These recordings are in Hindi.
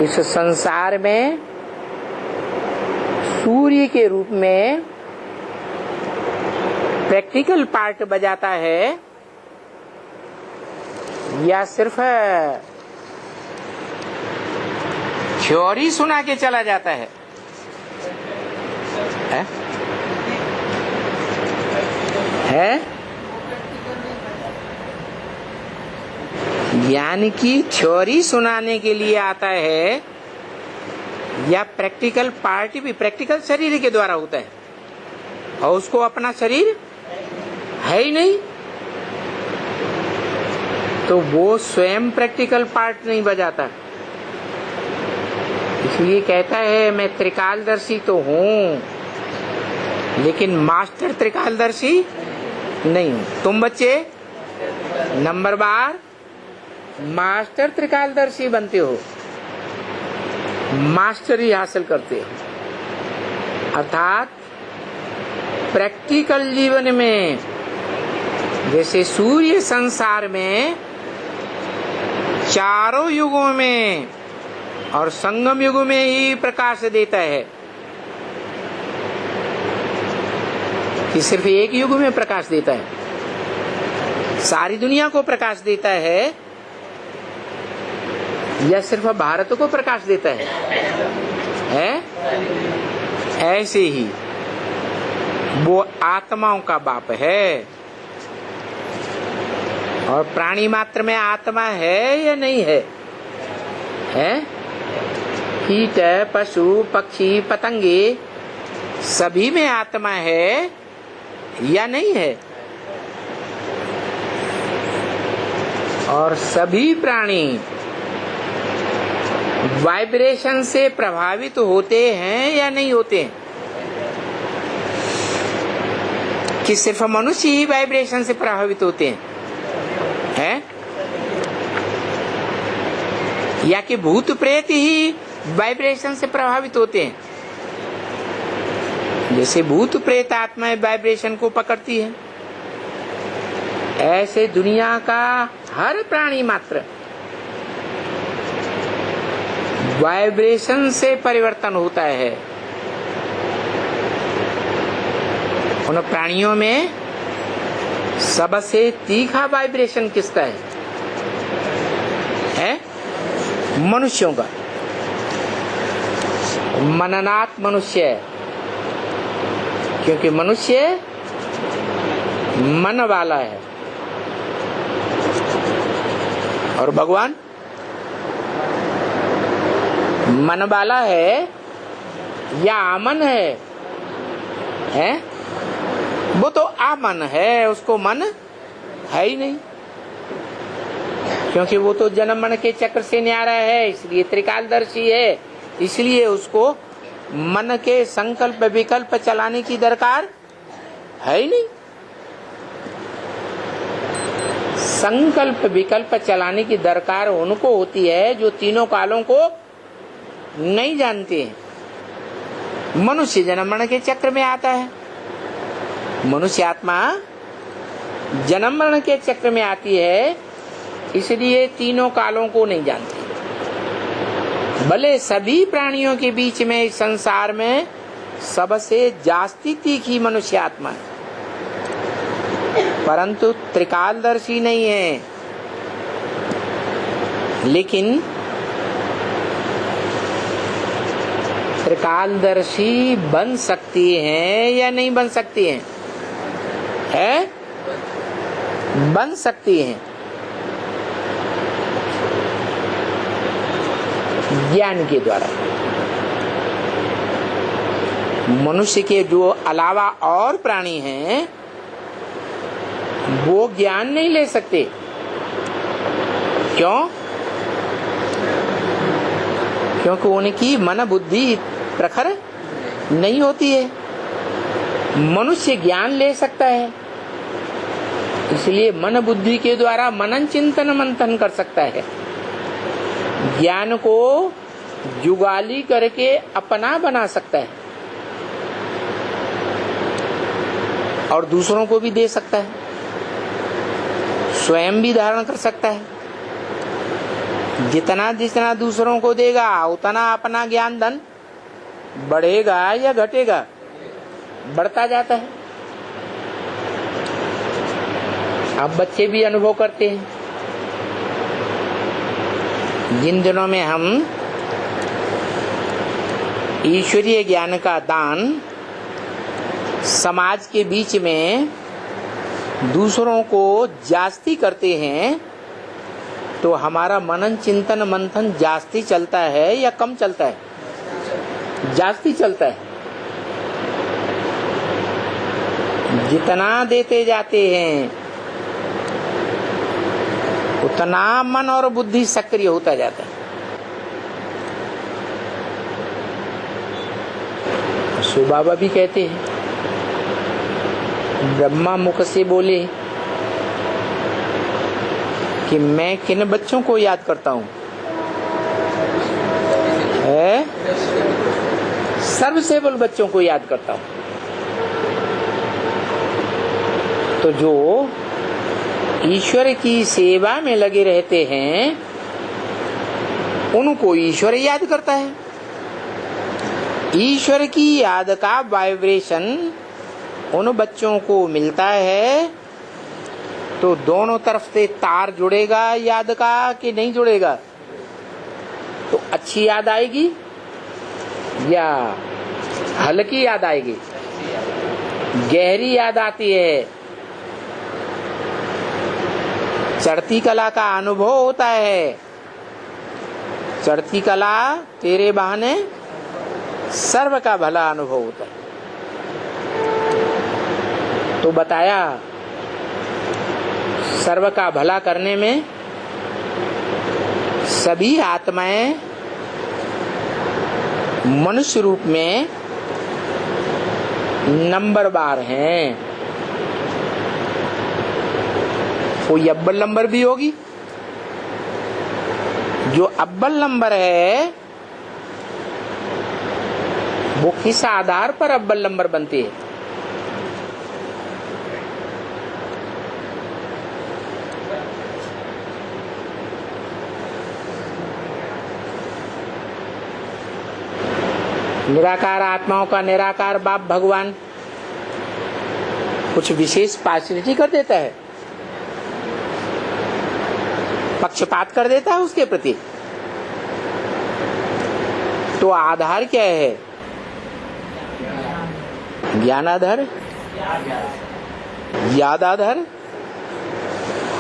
इस संसार में सूर्य के रूप में प्रैक्टिकल पार्ट बजाता है या सिर्फ थ्योरी सुना के चला जाता है? है? ज्ञान की थ्योरी सुनाने के लिए आता है या प्रैक्टिकल पार्ट भी प्रैक्टिकल शरीर के द्वारा होता है और उसको अपना शरीर है ही नहीं, तो वो स्वयं प्रैक्टिकल पार्ट नहीं बजाता। इसलिए कहता है मैं त्रिकालदर्शी तो हूं लेकिन मास्टर त्रिकालदर्शी नहीं हूं। तुम बच्चे नंबर बार मास्टर त्रिकालदर्शी बनते हो, मास्टरी हासिल करते हो, अर्थात प्रैक्टिकल जीवन में जैसे सूर्य संसार में चारों युगों में और संगम युग में ही प्रकाश देता है कि सिर्फ एक युग में प्रकाश देता है, सारी दुनिया को प्रकाश देता है या सिर्फ भारत को प्रकाश देता है? ऐसे ही वो आत्माओं का बाप है। और प्राणी मात्र में आत्मा है या नहीं है? कीट पशु पक्षी पतंगे सभी में आत्मा है या नहीं है? और सभी प्राणी वाइब्रेशन से प्रभावित होते हैं या नहीं होते हैं? कि सिर्फ मनुष्य ही वाइब्रेशन से प्रभावित होते हैं? या कि भूत प्रेत ही वाइब्रेशन से प्रभावित होते हैं? जैसे भूत प्रेत आत्माएं वाइब्रेशन को पकड़ती है, ऐसे दुनिया का हर प्राणी मात्र वाइब्रेशन से परिवर्तन होता है। उन प्राणियों में सबसे तीखा वाइब्रेशन किसका है? मनुष्यों का। मननात् मनुष्य है, क्योंकि मनुष्य मन वाला है और भगवान मन वाला है या आमन है? वो तो आमन है, उसको मन है ही नहीं, क्योंकि वो तो जन्म मन के चक्र से न्यारा है, इसलिए त्रिकालदर्शी है, इसलिए उसको मन के संकल्प विकल्प चलाने की दरकार है ही नहीं। संकल्प विकल्प चलाने की दरकार उनको होती है जो तीनों कालों को नहीं जानते हैं। मनुष्य जन्म मरण के चक्र में आता है, मनुष्य आत्मा जन्म मरण के चक्र में आती है, इसलिए तीनों कालों को नहीं जानती। भले सभी प्राणियों के बीच में इस संसार में सबसे जास्ती तीखी मनुष्य आत्मा है, परंतु त्रिकालदर्शी नहीं है। लेकिन त्रिकालदर्शी बन सकती हैं या नहीं बन सकती हैं? बन सकती हैं ज्ञान के द्वारा। मनुष्य के जो अलावा और प्राणी हैं वो ज्ञान नहीं ले सकते। क्यों? क्योंकि उनकी मन बुद्धि प्रखर नहीं होती है। मनुष्य ज्ञान ले सकता है, इसलिए मन बुद्धि के द्वारा मनन चिंतन मंथन कर सकता है, ज्ञान को जुगाली करके अपना बना सकता है और दूसरों को भी दे सकता है, स्वयं भी धारण कर सकता है। जितना जितना दूसरों को देगा उतना अपना ज्ञान धन बढ़ेगा या घटेगा? बढ़ता जाता है। अब बच्चे भी अनुभव करते हैं। जिन दिनों में हम ईश्वरीय ज्ञान का दान समाज के बीच में दूसरों को जास्ती करते हैं, तो हमारा मनन चिंतन मंथन जास्ती चलता है या कम चलता है? जास्ती चलता है। जितना देते जाते हैं उतना मन और बुद्धि सक्रिय होता जाता है। सो बाबा भी कहते हैं, ब्रह्मा मुख से बोले कि मैं किन बच्चों को याद करता हूं? सर्वसेवल बच्चों को याद करता हूं। तो जो ईश्वर की सेवा में लगे रहते हैं उनको ईश्वर याद करता है। ईश्वर की याद का वाइब्रेशन उन बच्चों को मिलता है, तो दोनों तरफ से तार जुड़ेगा याद का कि नहीं जुड़ेगा? तो अच्छी याद आएगी या हल्की याद आएगी? गहरी याद आती है। चढ़ती कला का अनुभव होता है। चढ़ती कला तेरे बहाने सर्व का भला अनुभव होता है। तो बताया सर्व का भला करने में सभी आत्माएं मनुष्य रूप में नंबरवार हैं। कोई अव्वल नंबर भी होगी। जो अव्वल नंबर है वो किस आधार पर अव्वल नंबर बनती है? निराकार आत्माओं का निराकार बाप भगवान कुछ विशेष पार्शियलिटी कर देता है, पक्षपात कर देता है उसके प्रति। तो आधार क्या है? ज्ञानाधार, याद आधार।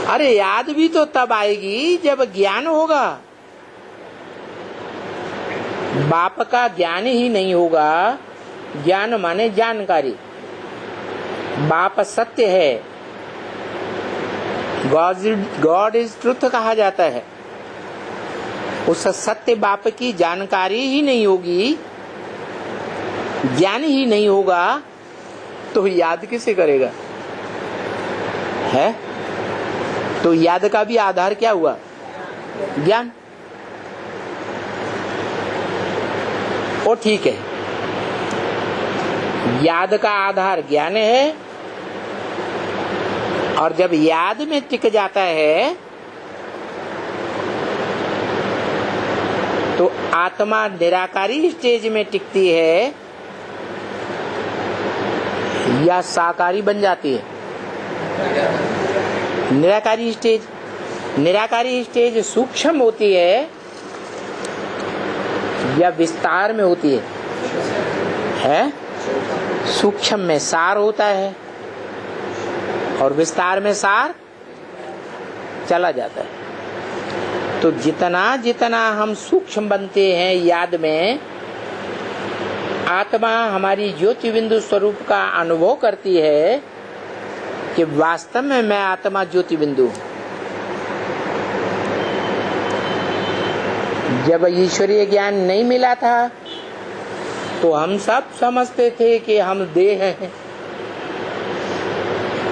अरे याद भी तो तब आएगी जब ज्ञान होगा। बाप का ज्ञान ही नहीं होगा। ज्ञान माने जानकारी। बाप सत्य है, गॉड इज ट्रुथ कहा जाता है। उस सत्य बाप की जानकारी ही नहीं होगी, ज्ञान ही नहीं होगा, तो याद किसे करेगा? है तो याद का भी आधार क्या हुआ? ज्ञान। वो ठीक है, याद का आधार ज्ञान है, और जब याद में टिक जाता है तो आत्मा निराकारी स्टेज में टिकती है या साकारी बन जाती है? निराकारी स्टेज सूक्ष्म होती है या विस्तार में होती है? सूक्ष्म में सार होता है और विस्तार में सार चला जाता है। तो जितना जितना हम सूक्ष्म बनते हैं याद में, आत्मा हमारी ज्योति बिंदु स्वरूप का अनुभव करती है कि वास्तव में मैं आत्मा ज्योति बिंदु हूं। जब ईश्वरीय ज्ञान नहीं मिला था तो हम सब समझते थे कि हम देह हैं।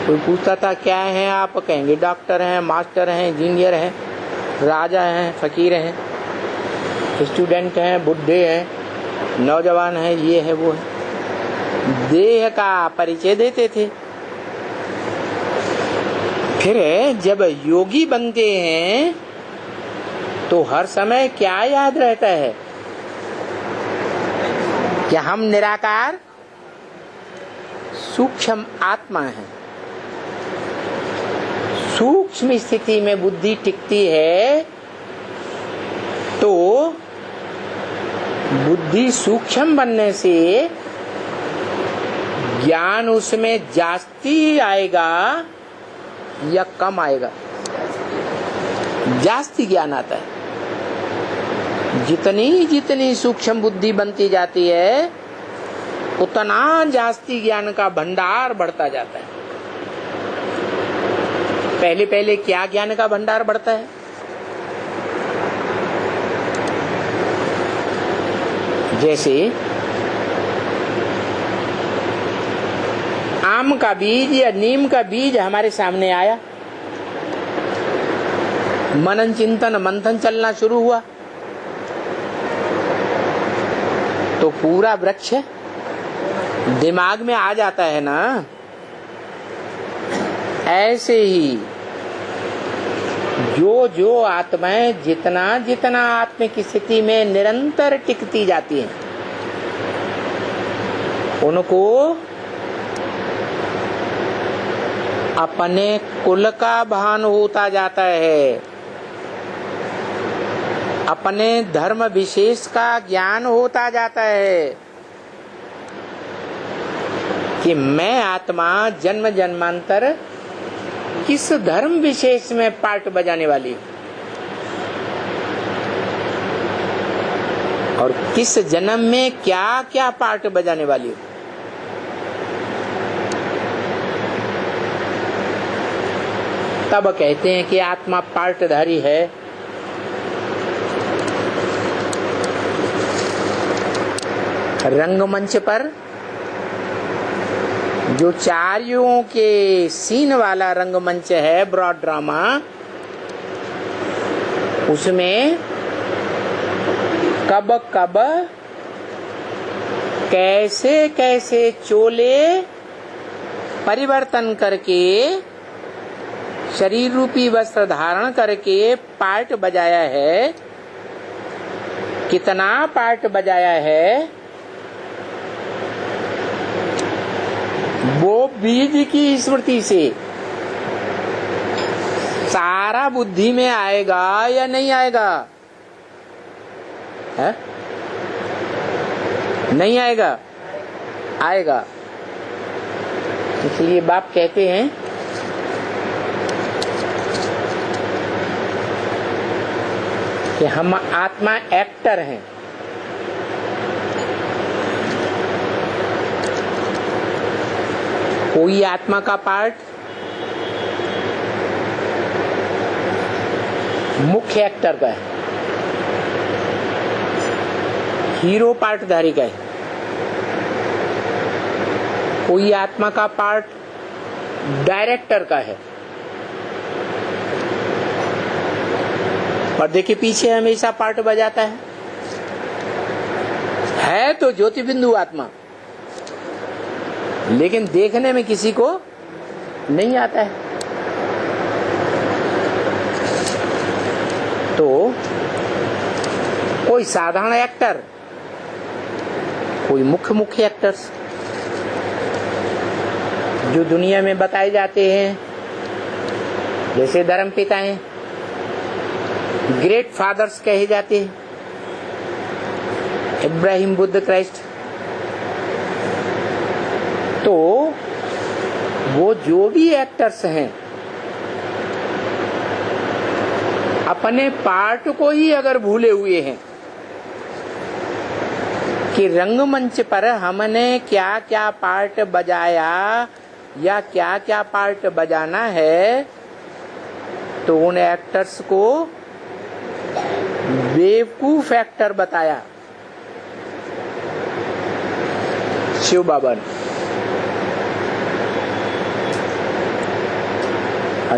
कोई पूछता था क्या है, आप कहेंगे डॉक्टर हैं, मास्टर हैं, इंजीनियर हैं, राजा हैं, फकीर हैं, स्टूडेंट हैं, बुढ़े हैं, नौजवान हैं, ये है वो है। देह का परिचय देते थे। फिर जब योगी बनते हैं तो हर समय क्या याद रहता है कि हम निराकार सूक्ष्म आत्मा है। सूक्ष्म स्थिति में बुद्धि टिकती है तो बुद्धि सूक्ष्म बनने से ज्ञान उसमें जास्ती आएगा या कम आएगा? जास्ती ज्ञान आता है। जितनी जितनी सूक्ष्म बुद्धि बनती जाती है उतना जास्ती ज्ञान का भंडार बढ़ता जाता है। पहले पहले क्या ज्ञान का भंडार बढ़ता है? जैसे आम का बीज या नीम का बीज हमारे सामने आया, मनन चिंतन मंथन चलना शुरू हुआ तो पूरा वृक्ष दिमाग में आ जाता है ना। ऐसे ही जो जो आत्माएं जितना जितना आत्मिक स्थिति में निरंतर टिकती जाती हैं उनको अपने कुल का भान होता जाता है, अपने धर्म विशेष का ज्ञान होता जाता है कि मैं आत्मा जन्म जन्मांतर किस धर्म विशेष में पार्ट बजाने वाली और किस जन्म में क्या क्या पार्ट बजाने वाली। तब कहते हैं कि आत्मा पार्टधारी है। रंगमंच पर जो 4 युगों के सीन वाला रंगमंच है, ब्रॉड ड्रामा, उसमें कब कब कैसे कैसे चोले परिवर्तन करके शरीर रूपी वस्त्र धारण करके पार्ट बजाया है, कितना पार्ट बजाया है, वो बीज की स्मृति से सारा बुद्धि में आएगा या नहीं आएगा? है? नहीं आएगा? आएगा। इसलिए बाप कहते हैं कि हम आत्मा एक्टर हैं। कोई आत्मा का पार्ट मुख्य एक्टर का है, हीरो पार्टधारी का है। कोई आत्मा का पार्ट डायरेक्टर का है। पर्दे के पीछे हमेशा पार्ट बजाता है तो ज्योति बिंदु आत्मा, लेकिन देखने में किसी को नहीं आता है। तो कोई साधारण एक्टर, कोई मुख्य एक्टर्स जो दुनिया में बताए जाते हैं, जैसे धर्म पिता हैं, ग्रेट फादर्स कहे जाते हैं, इब्राहिम, बुद्ध, क्राइस्ट। तो वो जो भी एक्टर्स हैं अपने पार्ट को ही अगर भूले हुए हैं कि रंगमंच पर हमने क्या क्या पार्ट बजाया या क्या क्या पार्ट बजाना है, तो उन एक्टर्स को बेवकूफ एक्टर बताया शिव बाबा ने।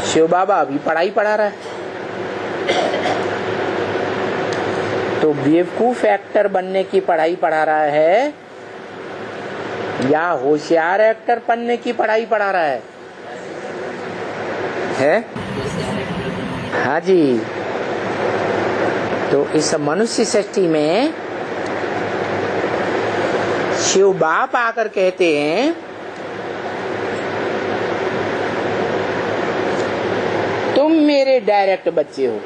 शिव बाबा अभी पढ़ाई पढ़ा रहा है, तो बेवकूफ एक्टर बनने की पढ़ाई पढ़ा रहा है या होशियार एक्टर बनने की पढ़ाई पढ़ा रहा है? हाँ जी, तो इस मनुष्य सृष्टि में शिव बाप आकर कहते हैं तुम मेरे डायरेक्ट बच्चे हो।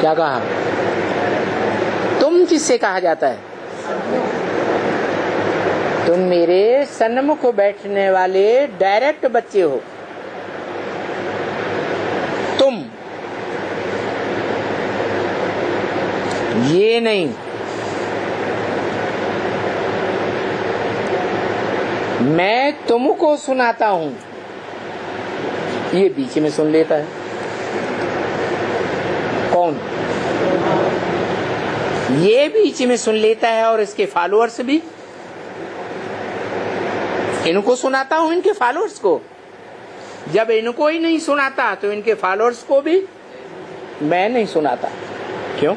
क्या कहा? तुम किससे कहा जाता है? तुम मेरे सन्मुख बैठने वाले डायरेक्ट बच्चे हो। तुम, ये नहीं। मैं तुमको सुनाता हूं, ये बीच में सुन लेता है। कौन? ये बीच में सुन लेता है और इसके फॉलोअर्स भी। इनको सुनाता हूं, इनके फॉलोअर्स को। जब इनको ही नहीं सुनाता तो इनके फॉलोअर्स को भी मैं नहीं सुनाता। क्यों?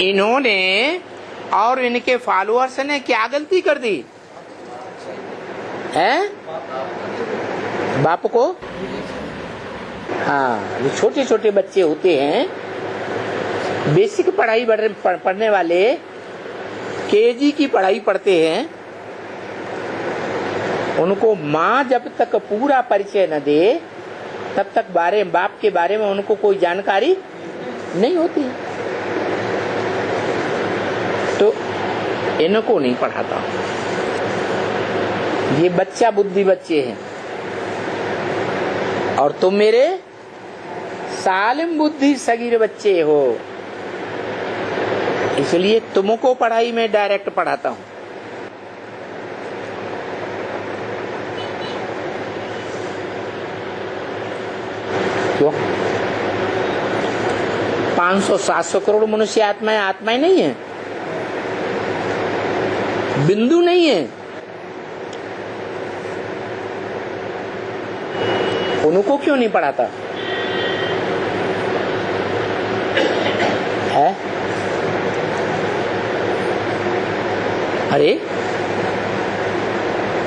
इन्होंने और इनके फॉलोअर्स ने क्या गलती कर दी है? बाप को, हाँ, जो छोटे छोटे बच्चे होते हैं, बेसिक पढ़ाई पढ़ने वाले, केजी की पढ़ाई पढ़ते हैं, उनको माँ जब तक पूरा परिचय न दे तब तक बाप के बारे में उनको कोई जानकारी नहीं होती। तो इनको नहीं पढ़ाता। ये बच्चा बुद्धि बच्चे हैं और तुम मेरे सालिम बुद्धि सगीर बच्चे हो, इसलिए तुमको पढ़ाई में डायरेक्ट पढ़ाता हूं। क्यों? 500-700 करोड़ मनुष्य आत्माएं नहीं है, बिंदु नहीं है। उनको क्यों नहीं पढ़ाता है? अरे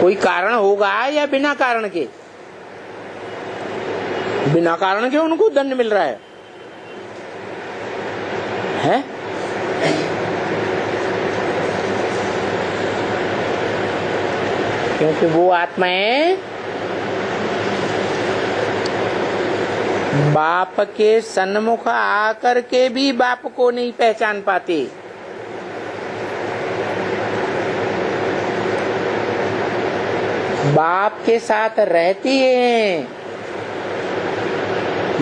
कोई कारण होगा या बिना कारण के? बिना कारण के उनको दंड मिल रहा है? क्योंकि वो आत्माएं बाप के सन्मुख आकर के भी बाप को नहीं पहचान पाते। बाप के साथ रहती हैं,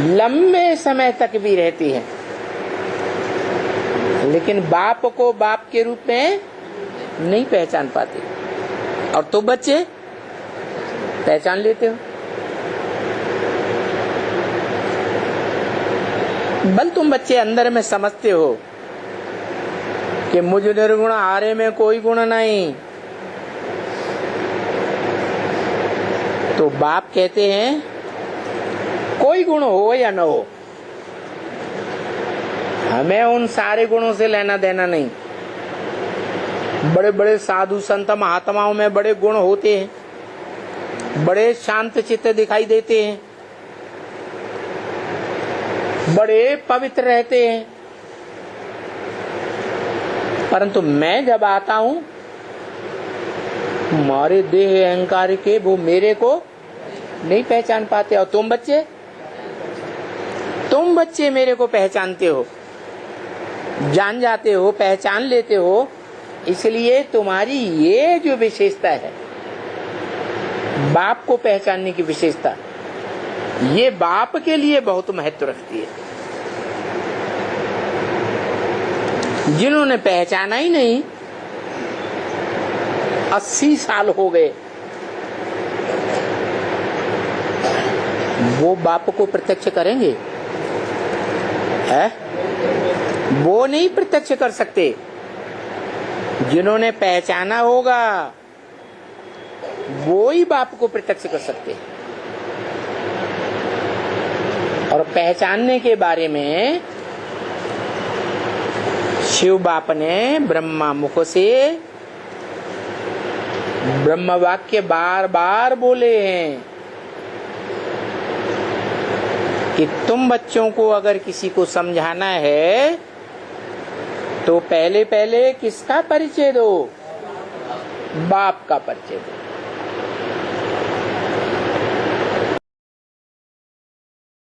लंबे समय तक भी रहती हैं, लेकिन बाप को बाप के रूप में नहीं पहचान पाते। और तो बच्चे पहचान लेते हो। बल तुम बच्चे अंदर में समझते हो कि मुझ निर्गुण हारे में कोई गुण नहीं। तो बाप कहते हैं कोई गुण हो या न हो, हमें उन सारे गुणों से लेना देना नहीं। बड़े बड़े साधु संत महात्माओं में बड़े गुण होते हैं, बड़े शांत चित्त दिखाई देते हैं, बड़े पवित्र रहते हैं, परंतु मैं जब आता हूं हमारे देह अहंकार के वो मेरे को नहीं पहचान पाते। और तुम बच्चे मेरे को पहचानते हो, जान जाते हो, पहचान लेते हो। इसलिए तुम्हारी ये जो विशेषता है, बाप को पहचानने की विशेषता, ये बाप के लिए बहुत महत्व रखती है। जिन्होंने पहचाना ही नहीं, 80 साल हो गए, वो बाप को प्रत्यक्ष करेंगे? है? वो नहीं प्रत्यक्ष कर सकते। जिन्होंने पहचाना होगा वो ही बाप को प्रत्यक्ष कर सकते। और पहचानने के बारे में शिव बाप ने ब्रह्मा मुख से ब्रह्म वाक्य बार बार बोले हैं कि तुम बच्चों को अगर किसी को समझाना है तो पहले पहले किसका परिचय दो? बाप का परिचय दो।